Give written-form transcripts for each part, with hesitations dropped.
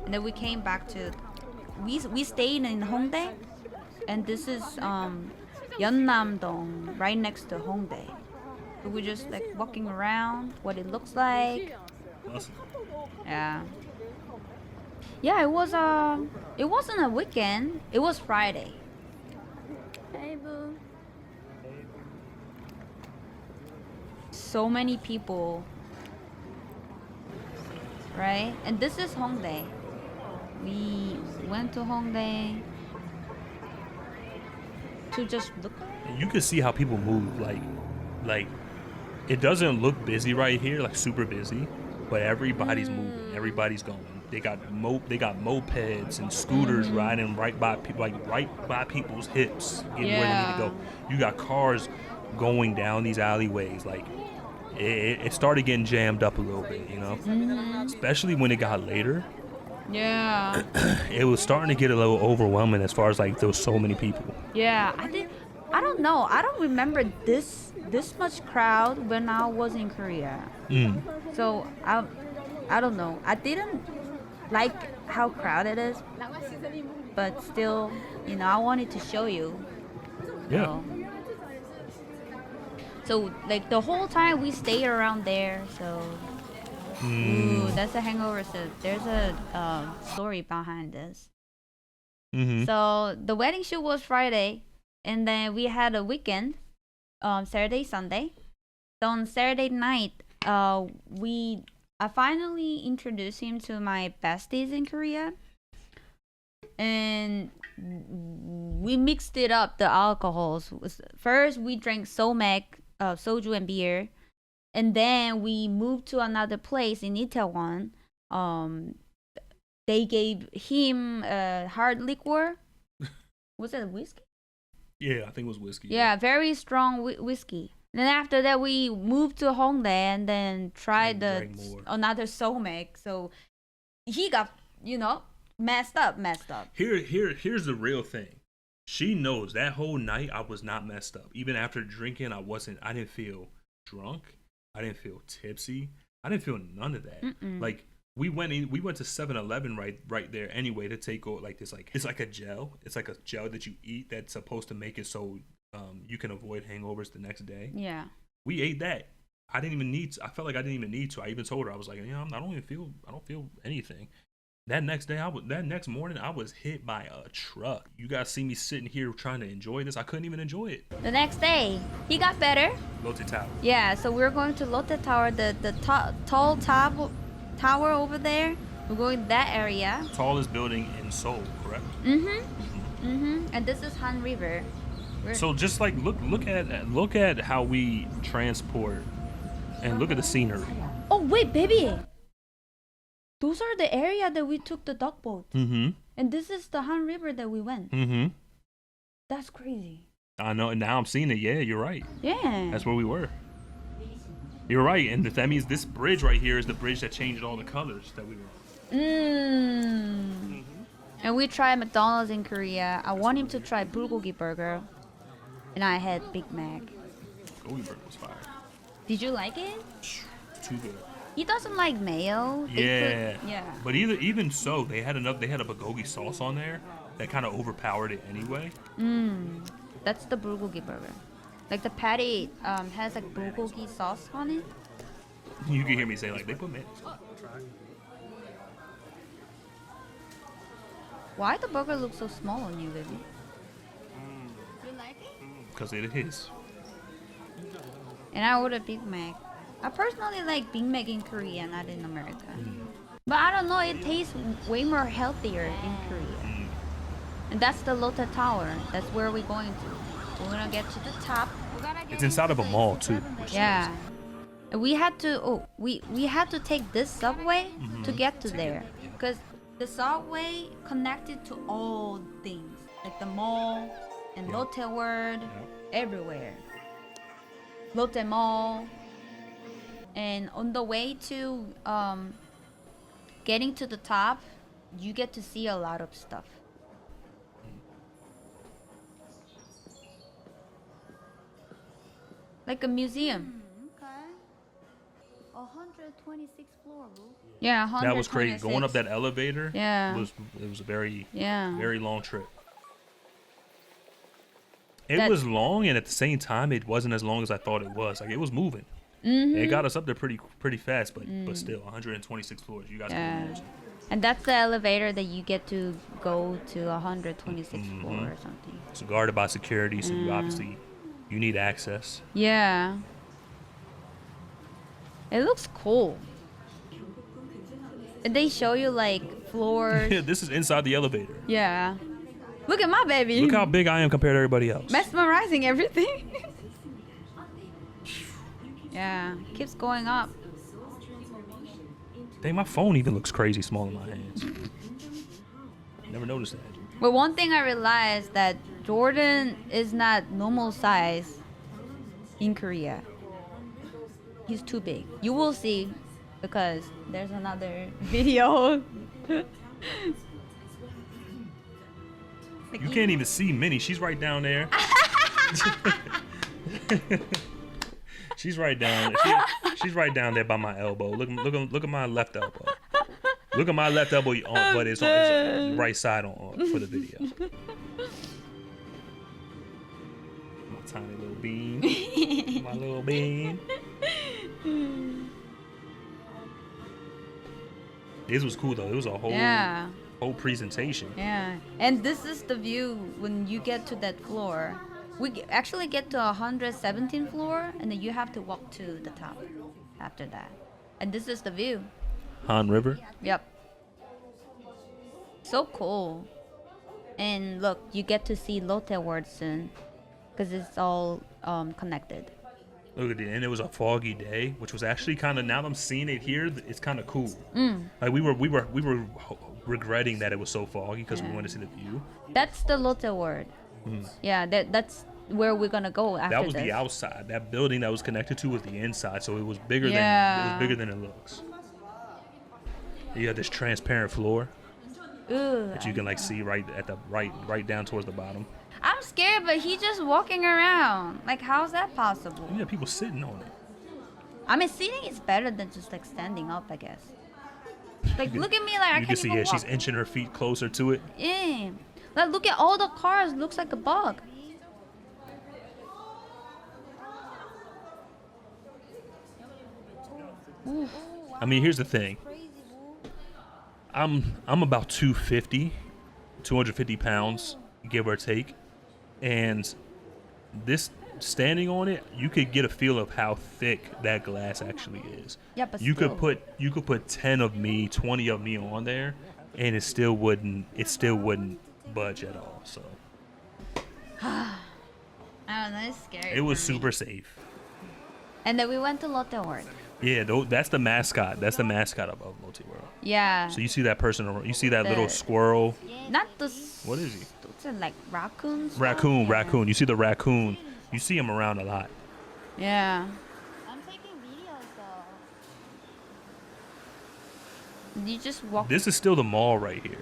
and then we came back to. We stayed in Hongdae, and this is Yeonnam-dong, right next to Hongdae. So we're just like walking around, what it looks like. Awesome. Yeah. Yeah, it wasn't a weekend. It was Friday. Hey boo. So many people. Right? And this is Hongdae. We went to Hongdae to just look. And you can see how people move. Like it doesn't look busy right here, like super busy, but everybody's moving. Everybody's going. They got mopeds and scooters riding right by people, like right by people's hips, getting where they need to go. You got cars going down these alleyways. Like it started getting jammed up a little bit, you know. Especially when it got later. Yeah. It was starting to get a little overwhelming as far as like there was so many people. Yeah, I don't know. I don't remember this much crowd when I was in Korea. So I don't know. I didn't like how crowded it is, but still, I wanted to show you. Yeah. So like the whole time we stayed around there. So ooh, that's a hangover. So there's a story behind this. So the wedding shoot was Friday, and then we had a weekend, Saturday, Sunday. So on Saturday night, I finally introduced him to my besties in Korea, and we mixed it up the alcohols. First we drank somek, soju and beer, and then we moved to another place in Itaewon. They gave him hard liquor. Was it whiskey? Yeah, I think it was whiskey. Yeah, very strong whiskey. Then after that, we moved to Hongdae and then tried another somek. So he got, messed up. Here's the real thing. She knows that whole night I was not messed up. Even after drinking, I didn't feel drunk. I didn't feel tipsy. I didn't feel none of that. Like we went to 7-Eleven right there anyway to take like this, like it's like a gel. It's like a gel that you eat that's supposed to make it so you can avoid hangovers the next day. Yeah. We ate that. I didn't even need to. I felt like I didn't even need to. I even told her, I was like, I don't feel anything. That next morning I was hit by a truck. You guys see me sitting here trying to enjoy this. I couldn't even enjoy it. The next day, he got better. Lotte Tower. Yeah, so we're going to Lotte Tower, the tall tower over there. We're going that area. Tallest building in Seoul, correct? And this is Han River. So just like look at how we transport, and look at the scenery. Oh wait, baby. Those are the area that we took the duck boat. And this is the Han River that we went. That's crazy. I know, and now I'm seeing it. Yeah, you're right. Yeah. That's where we were. You're right, and that means this bridge right here is the bridge that changed all the colors that we were on. And we tried McDonald's in Korea. I want him to try bulgogi burger, and I had Big Mac. Bulgogi burger was fire. Did you like it? Too good. He doesn't like mayo. Yeah. But even so, they had a bulgogi sauce on there that kind of overpowered it anyway. That's the bulgogi burger. Like the patty has like bulgogi sauce on it. You can hear me say like they put mayonnaise. Why the burger looks so small on you, baby? You like it? Because it is. And I ordered Big Mac. I personally like Big Mac in Korea, not in America. But I don't know, it tastes way more healthier in Korea. And that's the Lotte Tower. That's where we're going to. We're gonna get to the top. It's inside of a mall too. Yeah. We had to we had to take this subway to get to there. Because the subway connected to all things. Like the mall and Lotte World, everywhere. Lotte Mall. And on the way to getting to the top, you get to see a lot of stuff. Like a museum. 126 floor, bro. Yeah, 126. That was crazy. Going up that elevator. Yeah. It was a very Yeah. very long trip. It was long, and at the same time, it wasn't as long as I thought it was. Like, it was moving. It got us up there pretty fast, but still, 126 floors. You guys can imagine. And that's the elevator that you get to go to 126 floor or something. It's guarded by security, so you obviously you need access. Yeah. It looks cool. And they show you like floors. Yeah, this is inside the elevator. Yeah. Look at my baby. Look how big I am compared to everybody else. Mesmerizing everything. Yeah, keeps going up. Dang, my phone even looks crazy small in my hands. Never noticed that. But one thing I realized that Jordan is not normal size in Korea. He's too big. You will see because there's another video. You can't even see Minnie. She's right down there. She's right down. She's right down there by my elbow. Look at my left elbow. Look at my left elbow, but it's on the right side on for the video. My tiny little bean. My little bean. This was cool though. It was a whole presentation. Yeah, and this is the view when you get to that floor. We actually get to 117th floor, and then you have to walk to the top after that. And this is the view. Han River? Yep. So cool. And look, you get to see Lotte World soon, because it's all connected. Look at it, and it was a foggy day, which was actually kind of, now that I'm seeing it here, it's kind of cool. Like we were regretting that it was so foggy because we wanted to see the view. That's the Lotte World. Yeah, that's where we're gonna go after that was this. the outside. That building that was connected to was the inside, so it was bigger than it looks. You got this transparent floor that you can like see right at the right down towards the bottom. I'm scared, but he's just walking around. Like, how's that possible? You got people sitting on it. I mean, sitting is better than just like standing up, I guess. Like, look at me, like I can't even walk. She's inching her feet closer to it. Yeah. Like, look at all the cars. Looks like a bug. Oof. I mean, here's the thing. I'm about 250 pounds, give or take, and this standing on it, you could get a feel of how thick that glass actually is. Yeah, but you could put 10 of me, 20 of me on there, and it still wouldn't budge at all. So I don't know, it's scary. it was super safe. And then we went to Lotte World. Yeah, that's the mascot. That's the mascot of Lotte World. Yeah. So you see that person, you see that little squirrel. Not the. What is he? What's it, like raccoons? Raccoon. You see the raccoon. You see him around a lot. Yeah. I'm taking videos though. You just walk. This is still the mall right here.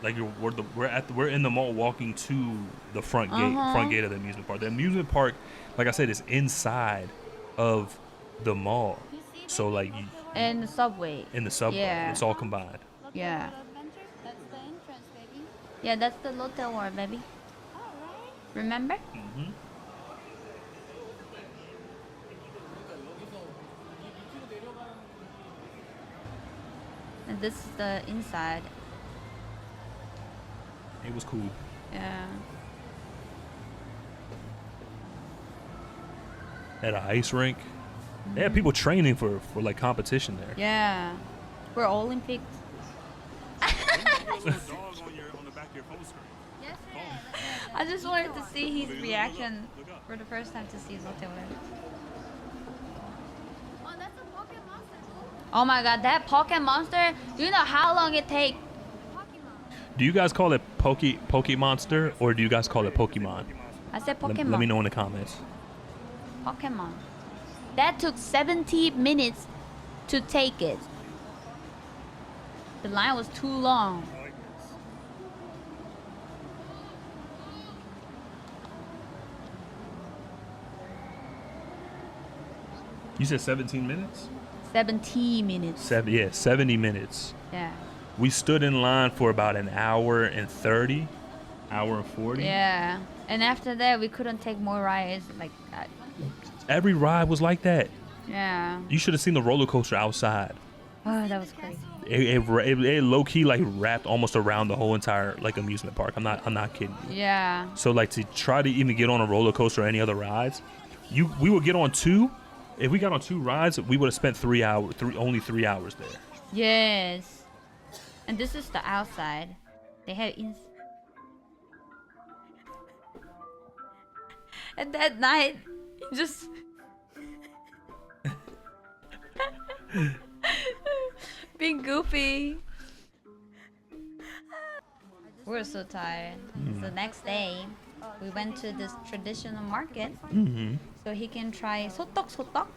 Like we're in the mall walking to the front gate of the amusement park. The amusement park, like I said, is inside of the mall. So like in the subway. Yeah. It's all combined. Yeah. That's the entrance, baby. Yeah, that's the Lotte World, baby. Alright. Remember? Mm-hmm. And this is the inside. It was cool. Yeah. At an ice rink. They had people training for like competition there. Yeah. We're Olympics. I just wanted to see his reaction for the first time to see Lotte World. Oh, that's a Pocket Monster, boo. Oh my god, that Pocket Monster, do you know how long it takes? Pokemon. Do you guys call it Pokemonster or do you guys call it Pokemon? I said Pokemon. Let me know in the comments. Pokemon. That took 70 minutes to take it. The line was too long. You said 17 minutes? 70 minutes. 70 minutes. Yeah. We stood in line for about an hour and 30, hour and 40. Yeah. And after that, we couldn't take more rides like that. Every ride was like that. Yeah. You should have seen the roller coaster outside. Oh, that was crazy. It low key like wrapped almost around the whole entire like amusement park. I'm not kidding you. Yeah. So like to try to even get on a roller coaster or any other rides, we would get on 2. If we got on 2 rides, we would have spent only 3 hours there. Yes. And this is the outside. They have and that night, just being goofy. We're so tired. So next day, we went to this traditional market so he can try sotok sotok.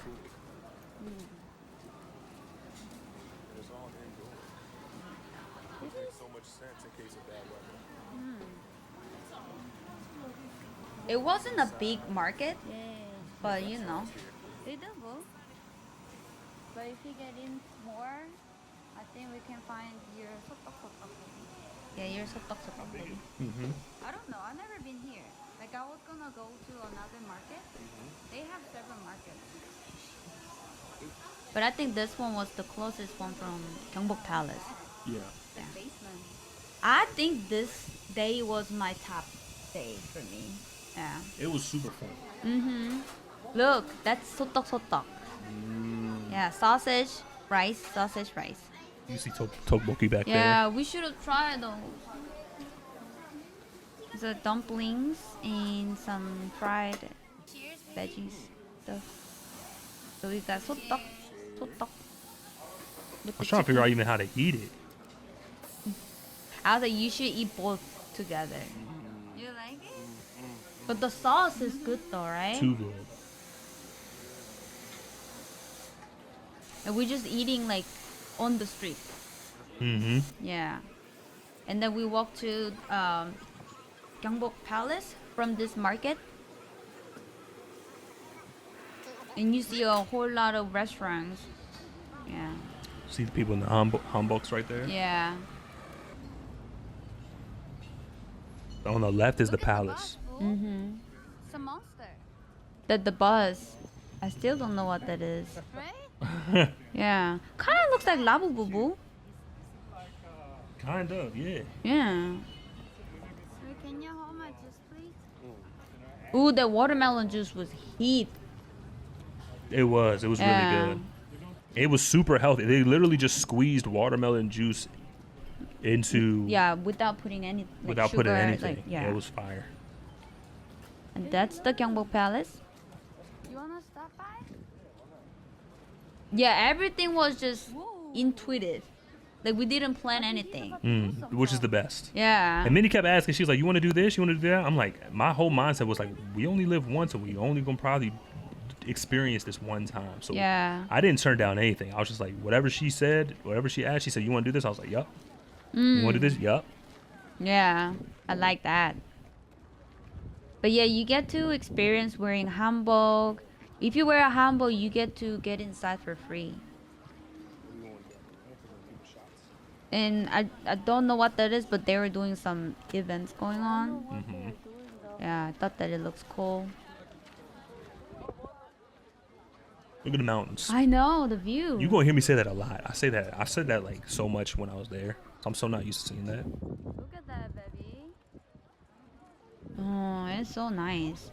It wasn't a big market, but you know. They double. But if you get in more, I think we can find your sotok sotok. Yeah, your sotok sotok. I don't know. I've never been here. Like I was gonna go to another market. They have several markets. But I think this one was the closest one from Gyeongbok Palace. Yeah. Basement. I think this day was my top day for me. Yeah. It was super fun. Look, that's sotok sotok. Yeah, sausage, rice. You see tteokbokki back there. Yeah, we should have tried those. The dumplings and some fried veggies stuff. So we got sotok. I was trying to figure out even how to eat it. I was like, you should eat both together. You like it? But the sauce is good though, right? Too good. And we're just eating like on the street. Yeah. And then we walked to Gyeongbok Palace from this market. And you see a whole lot of restaurants. Yeah. See the people in the hanboks right there? Yeah. On the left is the palace. It's a monster, The bus. I still don't know what that is. right? Yeah. Kind of looks like Labu Bubu. Kind of, yeah. Yeah. So can you hold my juice, please? Ooh, the watermelon juice was heat. It was really Yeah. good. It was super healthy. They literally just squeezed watermelon juice into Yeah, without putting any like without sugar, putting anything. Like, yeah. It was fire. And that's the Gyeongbok Palace. You wanna stop by? Yeah, everything was just intuitive. Like we didn't plan anything. Which is the best. Yeah. And Minnie kept asking, she's like, you want to do this? You want to do that? I'm like, my whole mindset was like, we only live once and we only gonna probably experience this one time. So Yeah. I didn't turn down anything. I was just like, whatever she said, whatever she asked, she said, you want to do this? I was like, yup. You want to do this? Yup. Yeah, I like that. But yeah, you get to experience wearing hanbok. If you wear a hanbok, you get to get inside for free. And I don't know what that is, but they were doing some events going on. Yeah, I thought that it looks cool. Look at the mountains. I know the view. You're going to hear me say that a lot. I said that like so much when I was there. I'm so not used to seeing that. Look at that, baby. Oh, it's so nice.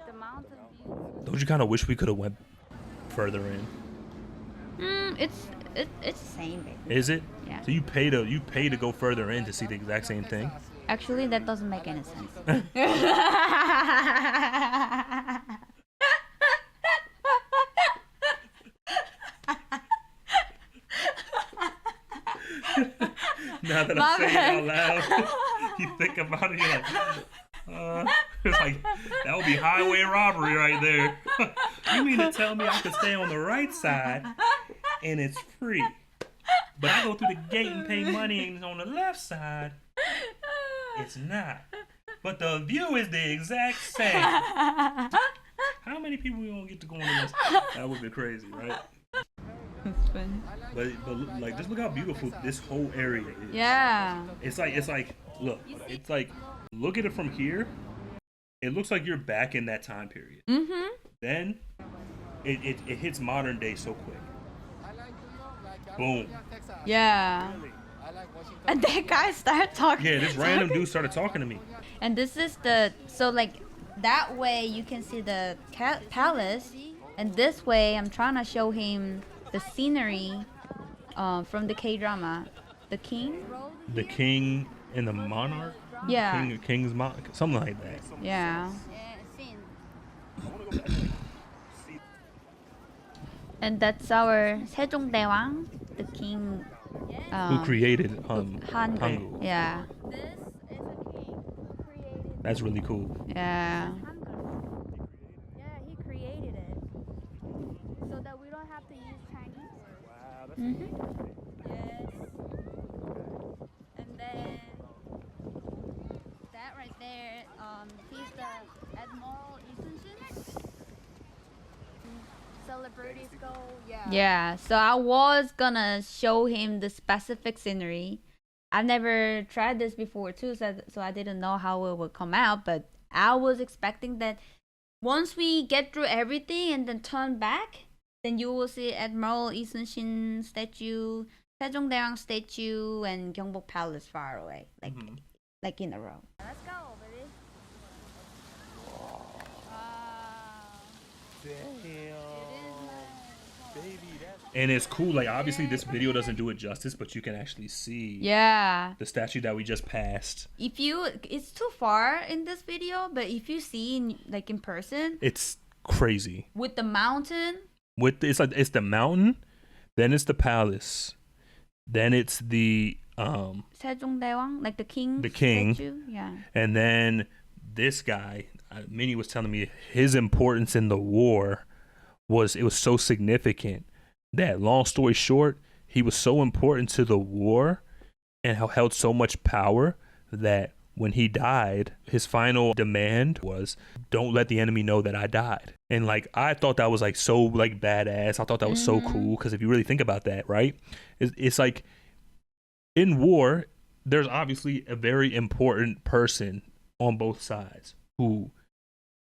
The mountain view. Don't you kind of wish we could have went further in? It's the same, baby. Is it? Yeah. So you pay to go further in to see the exact same thing? Actually, that doesn't make any sense. Now that My I'm saying it bad. out loud, you think about it, you're like, it's like, that would be highway robbery right there. You mean to tell me I could stay on the right side and it's free, but I go through the gate and pay money and on the left side, it's not. But the view is the exact same. How many people we gonna get to go on this? That would be crazy, right? It's fun. But like, just look how beautiful this whole area is. Yeah. It's like look, it's like look at it from here. It looks like you're back in that time period. Mm-hmm. Then it hits modern day so quick. Boom. Yeah. And that guy started talking. Yeah, this random dude started talking to me. And this is so like that way you can see the palace, and this way I'm trying to show him the scenery from the K-drama, the king. The king and the monarch. Yeah. King's monarch, something like that. Yeah. And that's our 세종대왕, the king. Who created Hangul. Yeah. This is a king who created That's really cool. Yeah. Hangul. Yeah, he created it. So that we don't have to use Chinese words. Wow, that's Yes. And then that right there, he's the Admiral Isun신. Celebrities go, yeah. Yeah. So I was gonna show him the specific scenery. I've never tried this before too, so I didn't know how it would come out. But I was expecting that once we get through everything and then turn back, then you will see Admiral Isun신 statue, 세종대왕 statue, and Gyeongbok Palace far away, like in a row. Let's go, baby. And it's cool. Like, obviously, this video doesn't do it justice, but you can actually see Yeah. the statue that we just passed. It's too far in this video, but if you see in person, It's crazy. with the mountain. It's the mountain, then it's the palace, then it's the 세종대왕, like the king. The king. statue. Yeah. and then this guy. Minnie was telling me his importance in the war was so significant that, long story short, he was so important to the war and held so much power that when he died, his final demand was, "Don't let the enemy know that I died." And like, I thought that was like so like badass. I thought that was so cool, because if you really think about that, right, it's like in war, there's obviously a very important person on both sides who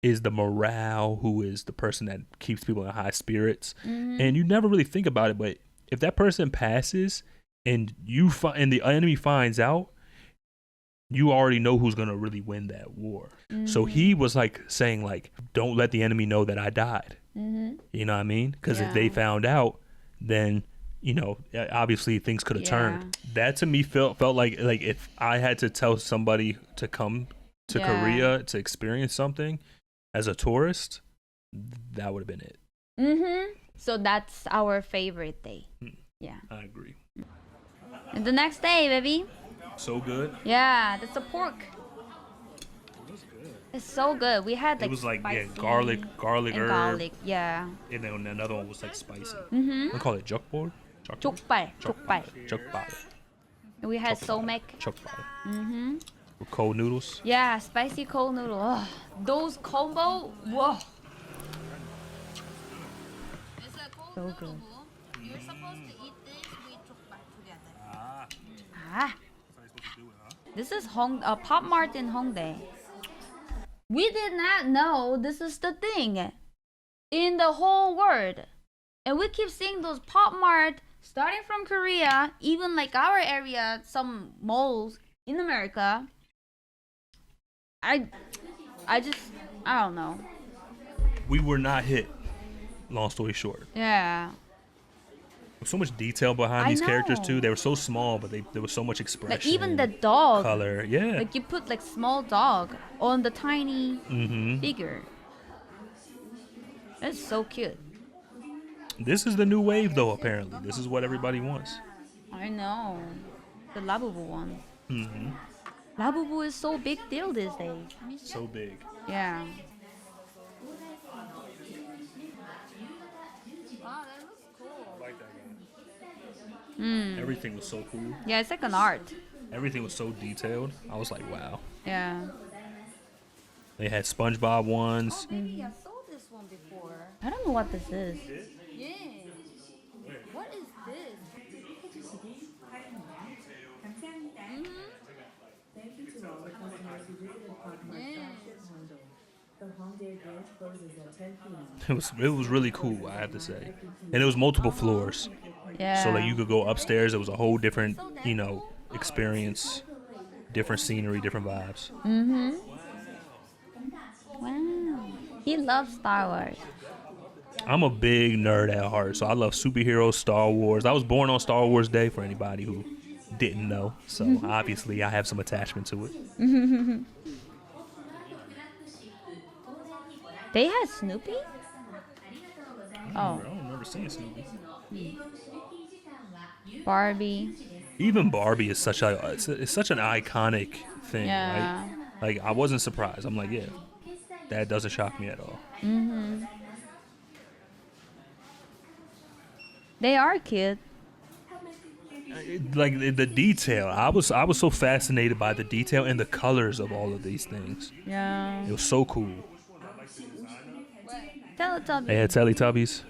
is the morale, who is the person that keeps people in high spirits. And you never really think about it, but if that person passes and and the enemy finds out, you already know who's gonna really win that war. So he was like saying like, "Don't let the enemy know that I died." You know what I mean? Because if they found out, then obviously things could have turned. That to me felt like if I had to tell somebody to come to Korea to experience something as a tourist, that would have been it. So that's our favorite day. Yeah. I agree. And the next day, baby. So good. Yeah, that's a pork. It's so good. We had like it was like spicy garlic and herb, garlic. Yeah. and then another one was like spicy. We call it jokbal. 족발. Jokbal. And we had somek. Jokbal. With cold noodles. Yeah, spicy cold noodle. Ugh. Those combo, whoa. It's a cold So noodle good. bowl. You're supposed to eat this with jokbal together. Ah. This is Pop Mart in Hongdae. We did not know this is the thing in the whole world. And we keep seeing those Pop Mart starting from Korea, even like our area, some malls in America. I don't know. We were not hit. Long story short. Yeah. There's so much detail behind I these characters know. too. They were so small, but there was so much expression. Like even the dog. color. Yeah. Like you put like small dog on the tiny figure. It's so cute. This is the new wave, though. Apparently, this is what everybody wants. I know. The Labubu one. Labubu is so big deal these days. So big. Yeah. Wow, that looks cool. I like that guy. Everything was so cool. Yeah, it's like an art. Everything was so detailed. I was like, wow. Yeah. They had SpongeBob ones. Maybe I saw this one before. I don't know what this is. Yeah. What Thank you to all the customers who visited Park Mart's flagship Hongdae. The Hongdae Bridge closes at 10 p.m. It was really cool, I have to say, and it was multiple floors, so like Yeah. you could go upstairs. It was a whole different, experience, different scenery, different vibes. Wow. He loves Star Wars. I'm a big nerd at heart, so I love superheroes, Star Wars. I was born on Star Wars Day for anybody who didn't know, so obviously I have some attachment to it. They had Snoopy? Oh, I don't remember seeing Snoopy. Barbie. Even Barbie is it's such an iconic thing, Yeah. right? Like I wasn't surprised. I'm like, yeah, that doesn't shock me at all. They are cute. Like the detail, I was so fascinated by the detail and the colors of all of these things. Yeah. It was so cool. Teletubbies. They had Teletubbies.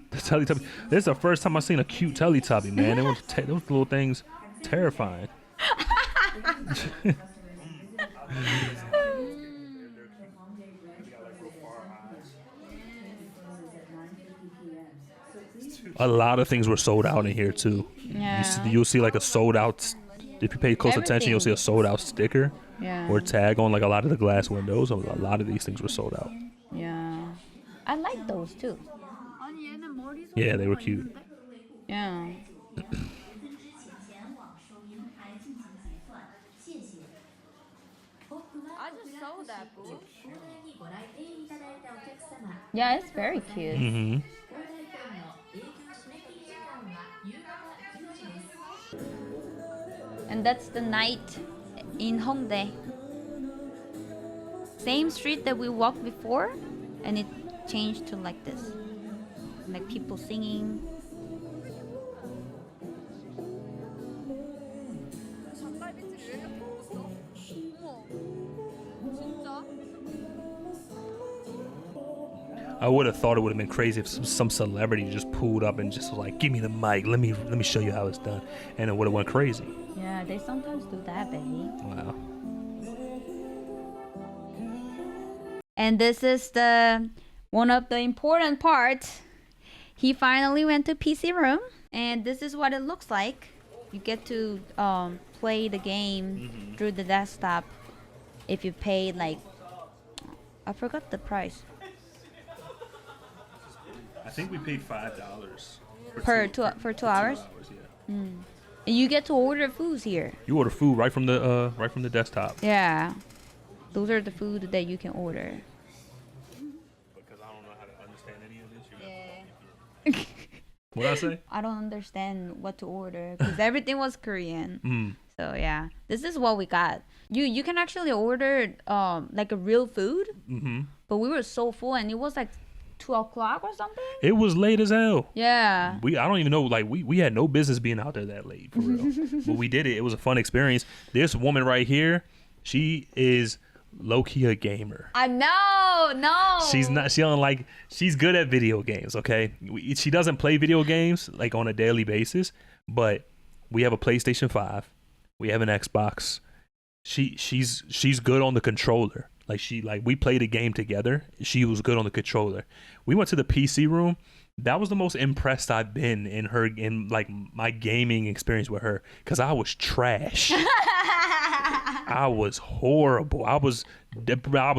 The Teletubbies. This is the first time I've seen a cute Teletubby, man. Those little things terrifying. A lot of things were sold out in here too. Yeah. You'll see like a sold out. If you pay close attention, you'll see a sold out sticker Yeah. or tag on like a lot of the glass windows. A lot of these things were sold out. Yeah. I like those too. Yeah, they were cute. Yeah. I just saw that booth. Yeah, it's very cute. Mm-hmm. And that's the night in Hongdae. Same street that we walked before, and it changed to like this. Like people singing. I would have thought it would have been crazy if some celebrity just pulled up and just was like, "Give me the mic. Let me show you how it's done," and it would have went crazy. Yeah, they sometimes do that, baby. Wow. And this is the one of the important parts. He finally went to PC room, and this is what it looks like. You get to play the game through the desktop if you pay like, I forgot the price. I think we paid $5 For 2 hours. Yeah. And you get to order foods here. You order food right from the desktop. Yeah, those are the food that you can order. Because I don't know how to understand any of this. What I say? I don't understand what to order because everything was Korean. So yeah, this is what we got. You can actually order like a real food, but we were so full and it was like 2 o'clock or something. It was late as hell. Yeah. I don't even know. Like we had no business being out there that late for real. But we did it. It was a fun experience. This woman right here, she is low key a gamer. I know. No. She's not. She's good at video games. Okay. She doesn't play video games like on a daily basis, but we have a PlayStation 5. We have an Xbox. She's good on the controller. Like we played a game together. She was good on the controller. We went to the PC room. That was the most impressed I've been in like my gaming experience with her, because I was trash. I was horrible. I was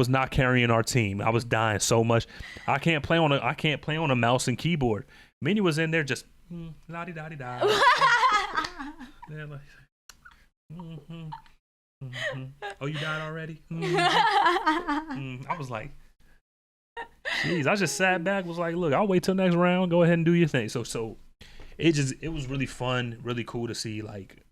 not carrying our team. I was dying so much. I can't play on a mouse and keyboard. Minnie was in there just la di da di da. Yeah, like, oh, you died already? I was like, jeez. I just sat back, was like, look, I'll wait till next round. Go ahead and do your thing. So it was really fun, really cool to see. Like,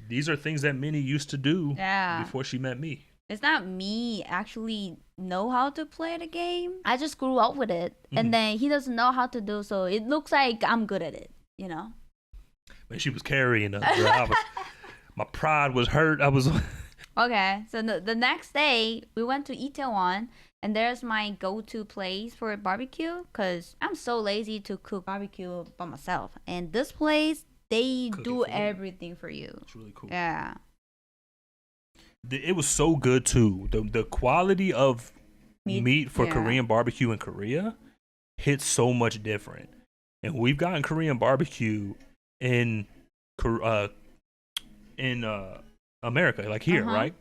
these are things that Minnie used to do before she met me. It's not me actually know how to play the game. I just grew up with it, and then he doesn't know how to do, so it looks like I'm good at it, you know? Man, she was carrying us. My pride was hurt. Okay, so the next day, we went to Itaewon, and there's my go-to place for barbecue, because I'm so lazy to cook barbecue by myself. And this place, they do everything for you. It's really cool. Yeah. It was so good too. The quality of meat for Korean barbecue in Korea hits so much different. And we've gotten Korean barbecue in America, like here, right?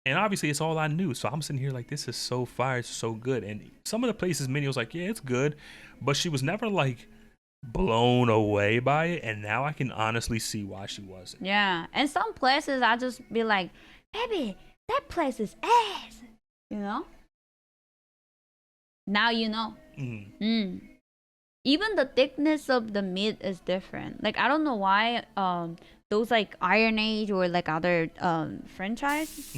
And obviously it's all I knew. So I'm sitting here like, this is so fire, it's so good. And some of the places Minnie was like, yeah, it's good. But she was never like blown away by it. And now I can honestly see why she wasn't. Yeah. And some places I just be like, baby, that place is ass. You know? Now you know. Even the thickness of the meat is different. Like, I don't know why those like Iron Age or like other franchise,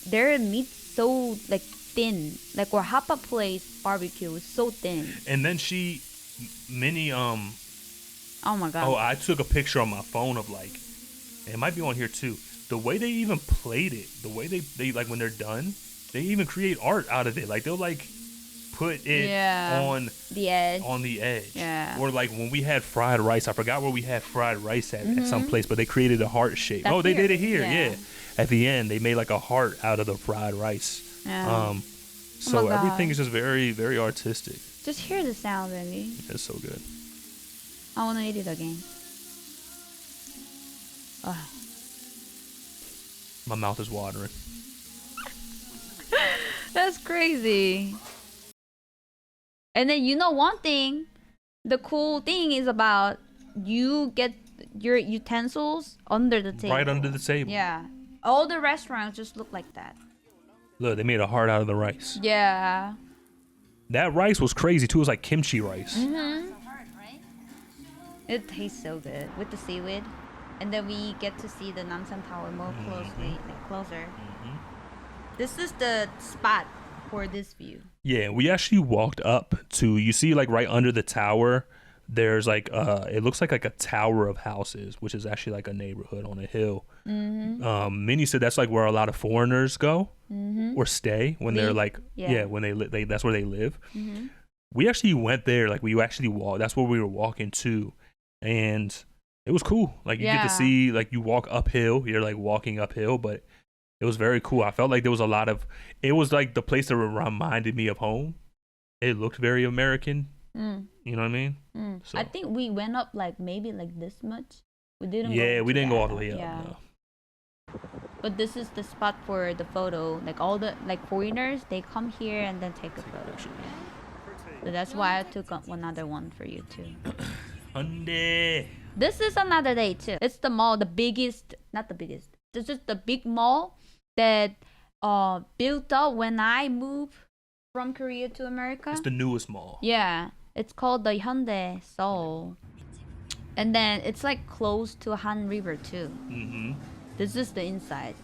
their meat so like thin. Like where Hapa Place barbecue is so thin. And then Minnie oh my god. Oh, I took a picture on my phone of like, it might be on here too. The way they even played it, the way they like when they're done, they even create art out of it. Like they'll like put it on the edge. Yeah. Or like when we had fried rice, I forgot where we had fried rice at some place, but they created a heart shape. They did it here. Yeah. At the end, they made like a heart out of the fried rice. Yeah. So everything is just very, very artistic. Just hear the sound, baby. It's so good. I want to eat it again. My mouth is watering. That's crazy. And then you know one thing, the cool thing is about you get your utensils under the table. Right under the table. Yeah. All the restaurants just look like that. Look, they made a heart out of the rice. Yeah. That rice was crazy too. It was like kimchi rice. It tastes so good with the seaweed. And then we get to see the Namsan Tower more closely, like closer. This is the spot for this view. Yeah, we actually walked up to, you see like right under the tower, there's like it looks like a tower of houses, which is actually like a neighborhood on a hill. Minnie said that's like where a lot of foreigners go or stay when they're like when they that's where they live. We actually went there, like we actually walked, that's where we were walking to, and it was cool. Like you get to see, like you walk uphill, you're like walking uphill, but it was very cool. I felt like there was a lot of, it was like the place that reminded me of home. It looked very American. You know what I mean? So, I think we went up like maybe like this much. We didn't we didn't go all the way up. Yeah. No. But this is the spot for the photo. Like all the like foreigners, they come here and then take a photo. So that's why I took another one for you too. This is another day too. It's the mall, the biggest, not the biggest. This is the big mall that built up when I moved from Korea to America. It's the newest mall. Yeah, it's called the Hyundai Seoul. And then it's like close to Han River too. This is the inside.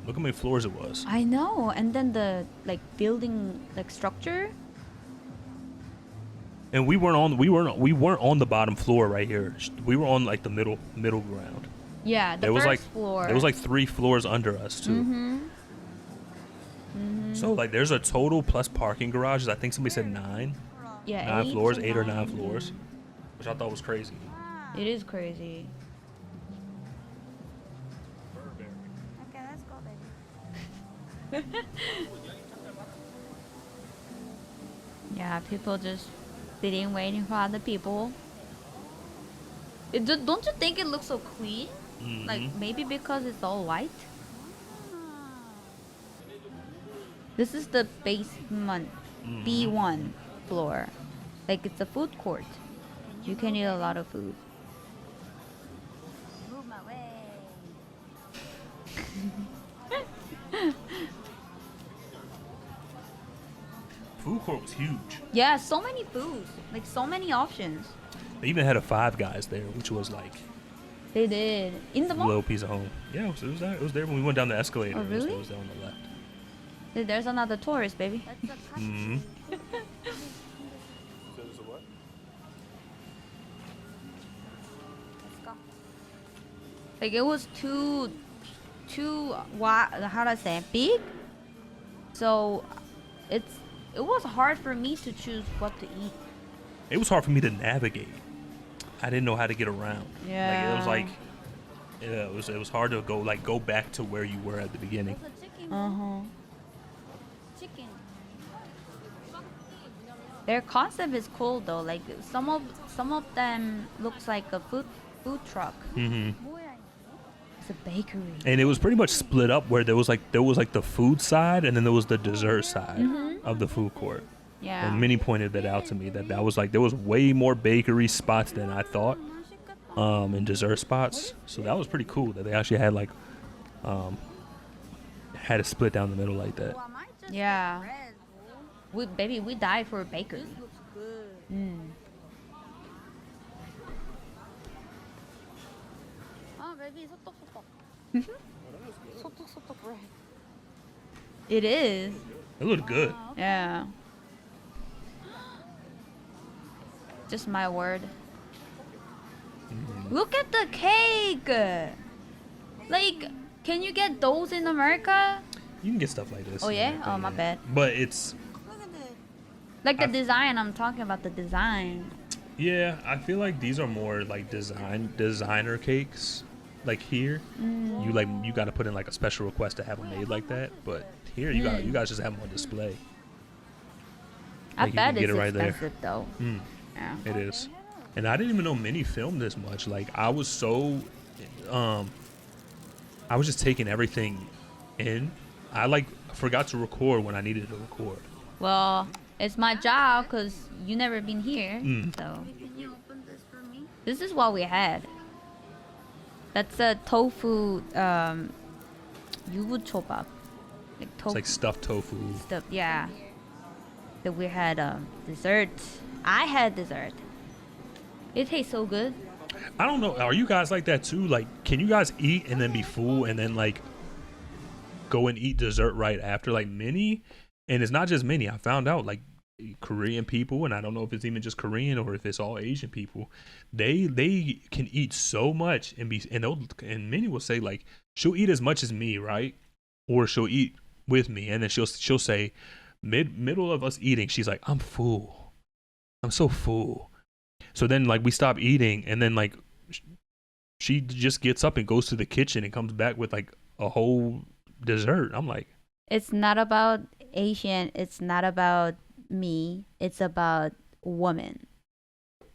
Look how many floors it was. I know. And then the like building like structure. And we weren't on the bottom floor right here. We were on like the middle ground. Yeah, the first floor. There was like 3 floors under us too. So like there's a total plus parking garages. I think somebody said 9. Yeah, 9 floors, 8 or 9 floors, which I thought was crazy. It is crazy. Okay, let's go, baby. Yeah, people just sitting waiting for other people. Don't you think it looks so clean? Like maybe because it's all white. This is the basement, B1 floor. Like it's a food court. You can eat a lot of food. Move my way. Food court was huge. Yeah, so many foods. Like so many options. They even had a Five Guys there, which was like They did. In the a mall? little piece of home. Yeah, it was there. It was there when we went down the escalator. Oh, really? It was there on the left. There's another tourist, baby. That's a country. Let's go. Like it was too how do I say, big? So it was hard for me to choose what to eat. It was hard for me to navigate. I didn't know how to get around. Yeah. Like it was like Yeah, it was hard to go back to where you were at the beginning. There's a chicken. Chicken. Their concept is cool though. Like some of them looks like a food truck. Mm-hmm. 뭐야 이거? It's a bakery. And it was pretty much split up where there was like the food side and then there was the dessert side of the food court. Yeah. And Minnie pointed that out to me that was like there was way more bakery spots than I thought, and dessert spots. So that was pretty cool that they actually had like had it split down the middle like that. Well, I might just Yeah. get bread, bro. We died for a bakery. This looks good. Oh, baby, 소떡소떡. 소떡소떡 bread. It is. It looked good. Yeah. Just my word. Look at the cake. Like, can you get those in America? You can get stuff like this. Oh in yeah? America, Oh my bad. But it's Look at this. Like the design, I'm talking about the design. yeah, I feel like these are more like designer cakes. Like here, you got to put in like a special request to have them made like that. But here, you guys just have them on display. I Like, you bet can get it's it right there. expensive though. Yeah. It is. And I didn't even know Minnie filmed this much. Like I was so I was just taking everything in. I like forgot to record when I needed to record. Well, it's my job because you never been here. So Can you open this for me? this is what we had. That's a tofu yubuchobap. Like It's tofu like stuffed tofu. stuff. Yeah. That we had dessert. I had dessert. It tastes so good. I don't know. Are you guys like that too? Like, can you guys eat and then be full and then like go and eat dessert right after? Like Minnie, and it's not just Minnie. I found out like Korean people, and I don't know if it's even just Korean or if it's all Asian people. They can eat so much and and Minnie will say like she'll eat as much as me, right? Or she'll eat with me, and then she'll say middle of us eating, she's like, I'm full. I'm so full. So then like we stop eating, and then like she just gets up and goes to the kitchen and comes back with like a whole dessert. I'm like, It's not about Asian. It's not about me. It's about woman.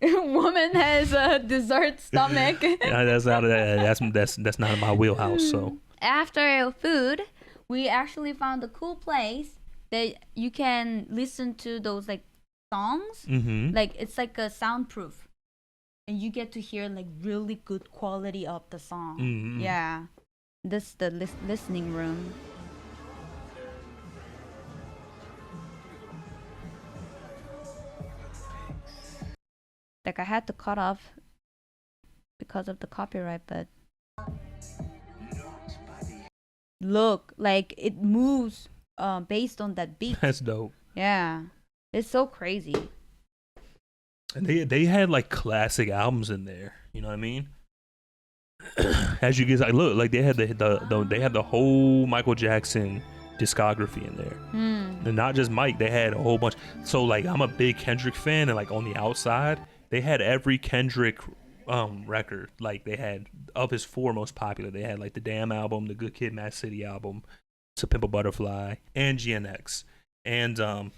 Woman has a dessert stomach. yeah, that's not in my wheelhouse. So After food, we actually found a cool place that you can listen to those like songs. Like it's like a soundproof, and you get to hear like really good quality of the song. Yeah, this the listening room. Like I had to cut off because of the copyright, but look, like it moves based on that beat. that's dope. Yeah, it's so crazy. And they had like classic albums in there. You know what I mean? As you guys like look, like they had the whole Michael Jackson discography in there. And not just Mike, they had a whole bunch. So like I'm a big Kendrick fan, and like on the outside, they had every Kendrick record. Like they had of his four most popular. They had like the Damn album, the Good Kid, Mad City album, To Pimp a Butterfly, and GNX. And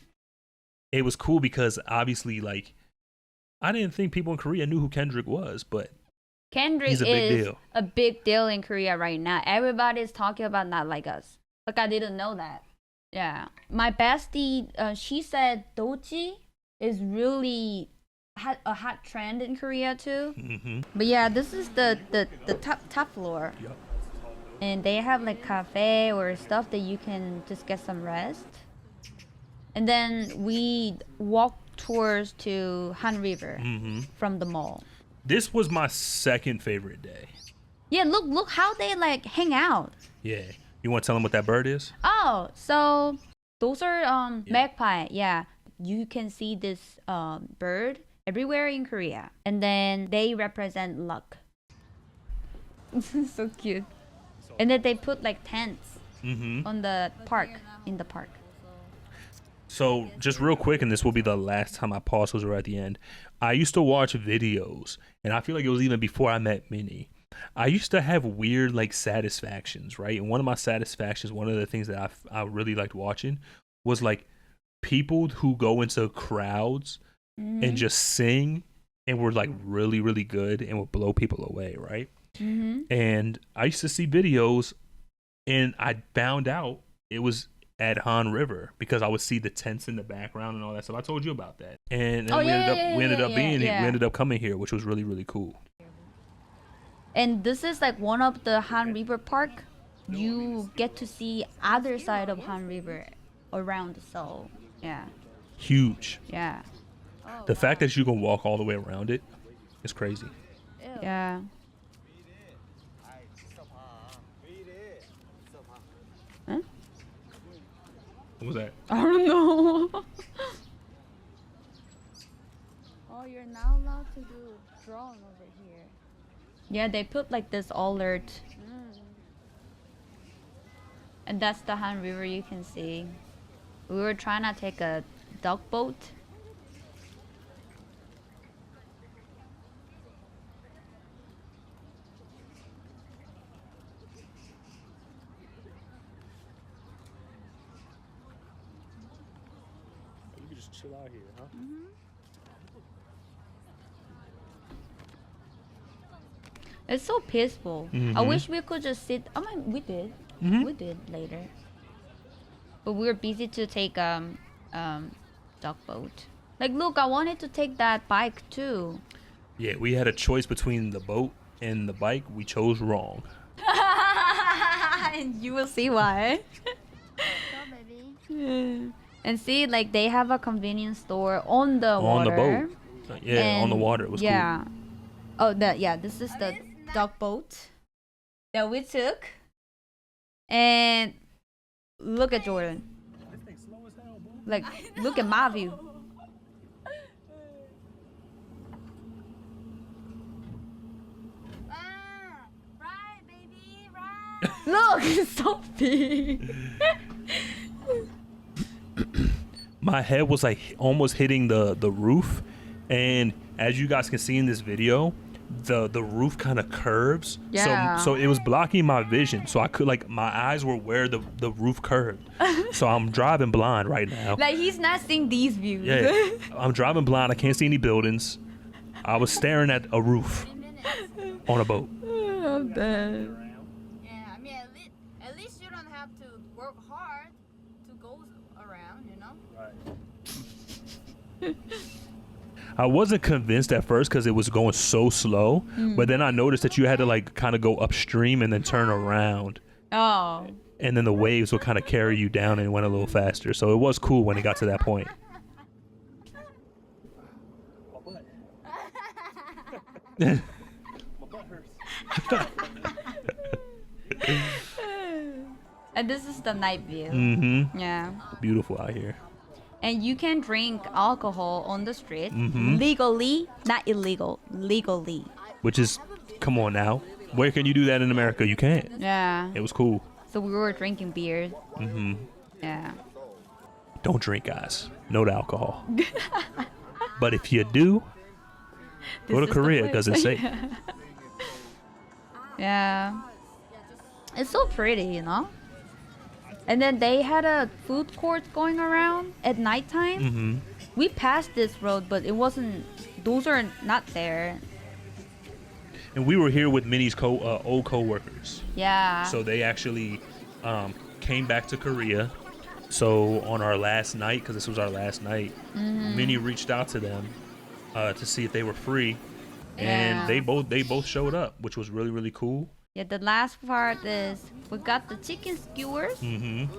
it was cool because obviously like I didn't think people in Korea knew who Kendrick was, but Kendrick he's a big is deal. a big deal in Korea right now. Everybody's talking about Not Like Us. Like I didn't know that. Yeah, my bestie, she said Dochi is really a hot trend in Korea too. But yeah, this is the top floor. Yep. And they have like cafe or stuff that you can just get some rest. And then we walk towards to Han River from the mall. This was my second favorite day. Yeah, look how they like hang out. Yeah. You want to tell them what that bird is? Oh, so those are magpie. Yeah, you can see this bird everywhere in Korea, and then they represent luck. So cute. And then they put like tents on the park, in the park. So just real quick, and this will be the last time I pause because we're at the end. I used to watch videos, and I feel like it was even before I met Minnie, I used to have weird like satisfactions, right? And one of my satisfactions, one of the things that I really liked watching was like people who go into crowds and just sing and were like really, really good and would blow people away, right? And I used to see videos and I found out it was at Han River because I would see the tents in the background and all that stuff. I told you about that. And we ended up coming here, which was really, really cool. And this is like one of the Han River Park. You get to see other side of Han River around Seoul. Yeah. Huge. Yeah. The fact that you can walk all the way around it is crazy. Yeah. Huh? What was that? I don't know. Oh, you're not allowed to do drone over here. Yeah, they put like this alert. And that's the Han River you can see. We were trying to take a duck boat. You can just chill out here, huh? It's so peaceful. I wish we could just sit. I mean, we did. We did later. But we were busy to take duck boat. Like, look, I wanted to take that bike too. Yeah, we had a choice between the boat and the bike. We chose wrong. And you will see why. Go, baby. And see, like they have a convenience store on the water. On the boat. Yeah, on the water. It was cool. Oh, this is the duck boat that we took. And look at Jordan. Like, look at my view. Right, baby, right. Look, it's so big. My head was like almost hitting the roof, and as you guys can see in this video, the roof kind of curves. Yeah. So it was blocking my vision. So I could like my eyes were where the roof curved. So I'm driving blind right now. Like he's not seeing these views. Yeah. I'm driving blind. I can't see any buildings. I was staring at a roof on a boat. I'm dead. Yeah, I mean, at least you don't have to work hard to go around, you know? Right. I wasn't convinced at first because it was going so slow, but then I noticed that you had to like kind of go upstream and then turn around. Oh. And then the waves would kind of carry you down and it went a little faster. So it was cool when it got to that point. My butt hurts. And this is the night view. Yeah. Beautiful out here. And you can drink alcohol on the street legally, not illegal, legally. Which is, come on now. Where can you do that in America? You can't. Yeah. It was cool. So we were drinking beer. Yeah. Don't drink, guys. No to alcohol. But if you do, go to Korea because it's safe. Yeah. It's so pretty, you know? And then they had a food court going around at nighttime. We passed this road, but it wasn't. Those are not there. And we were here with Minnie's old co-workers. Yeah. So they actually came back to Korea. So on our last night, because this was our last night, Minnie reached out to them to see if they were free, and they both showed up, which was really, really cool. Yeah, the last part is we got the chicken skewers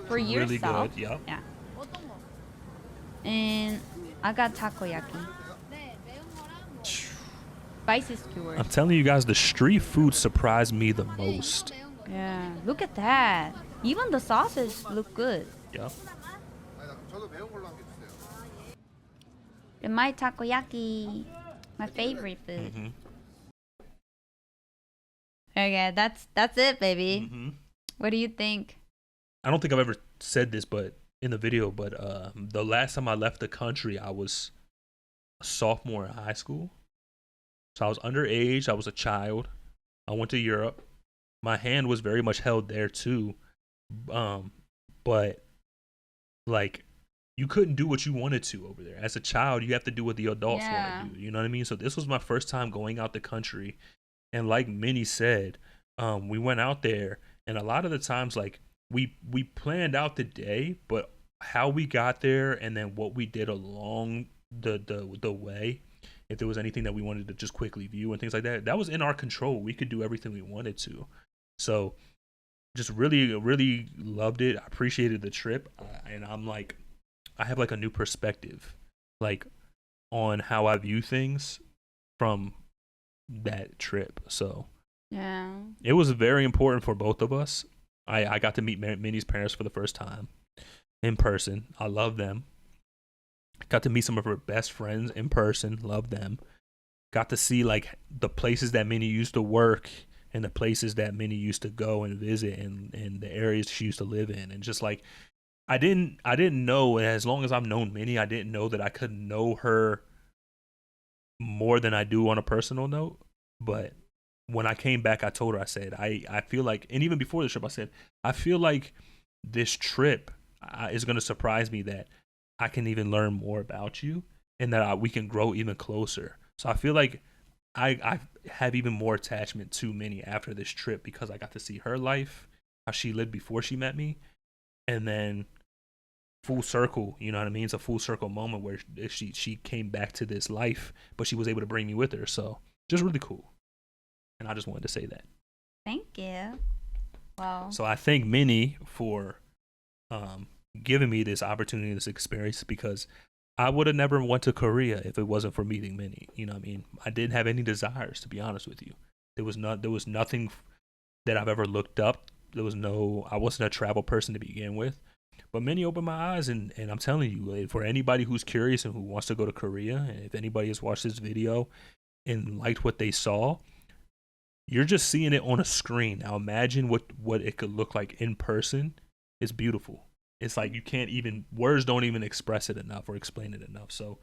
for yourself. Really good, yep. Yeah. And I got takoyaki. Spicy skewers. I'm telling you guys, the street food surprised me the most. Yeah, look at that. Even the sausage look good. Yeah. And my takoyaki, my favorite food. Okay, that's it, baby. What do you think? I don't think I've ever said this, but in the video, but the last time I left the country, I was a sophomore in high school. So I was underage. I was a child. I went to Europe. My hand was very much held there too. But like you couldn't do what you wanted to over there. As a child, you have to do what the adults want to do. You know what I mean? So this was my first time going out the country. And like Minnie said, we went out there, and a lot of the times, like we planned out the day, but how we got there and then what we did along the way, if there was anything that we wanted to just quickly view and things like that, that was in our control. We could do everything we wanted to. So just really, really loved it. I appreciated the trip, and I'm like, I have like a new perspective, like on how I view things from that trip. So Yeah. it was very important for both of us. I got to meet Minnie's parents for the first time in person. I love them. Got to meet some of her best friends in person. Love them. Got to see like the places that Minnie used to work and the places that Minnie used to go and visit, and the areas she used to live in. And just like I didn't know, as long as I've known Minnie, I didn't know that I could know her more than I do on a personal note. But when I came back, I told her, I said, I feel like, and even before the trip, I said, I feel like this trip is going to surprise me, that I can even learn more about you, and that we can grow even closer. So I feel like I have even more attachment to Minnie after this trip, because I got to see her life, how she lived before she met me, and then full circle, you know what I mean? It's a full circle moment where she came back to this life, but she was able to bring me with her. So just really cool. And I just wanted to say that. Thank you. Wow. So I thank Minnie for giving me this opportunity, this experience, because I would have never went to Korea if it wasn't for meeting Minnie. You know what I mean? I didn't have any desires, to be honest with you. There was nothing that I've ever looked up. I wasn't a travel person to begin with. But Minnie opened my eyes, and I'm telling you, for anybody who's curious and who wants to go to Korea, and if anybody has watched this video and liked what they saw, you're just seeing it on a screen. Now imagine what it could look like in person. It's beautiful. It's like words don't even express it enough or explain it enough. So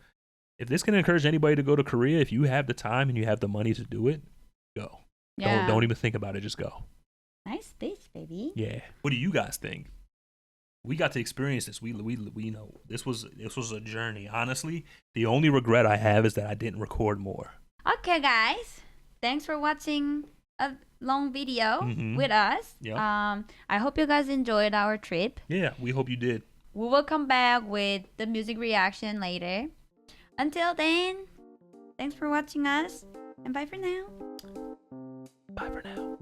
if this can encourage anybody to go to Korea, if you have the time and you have the money to do it, go. Yeah. Don't even think about it. Just go. Nice beach, baby. Yeah. What do you guys think? We got to experience this. We know this was a journey. Honestly, the only regret I have is that I didn't record more. Okay, guys. Thanks for watching a long video with us. Yep. I hope you guys enjoyed our trip. Yeah, we hope you did. We will come back with the music reaction later. Until then, thanks for watching us, and bye for now. Bye for now.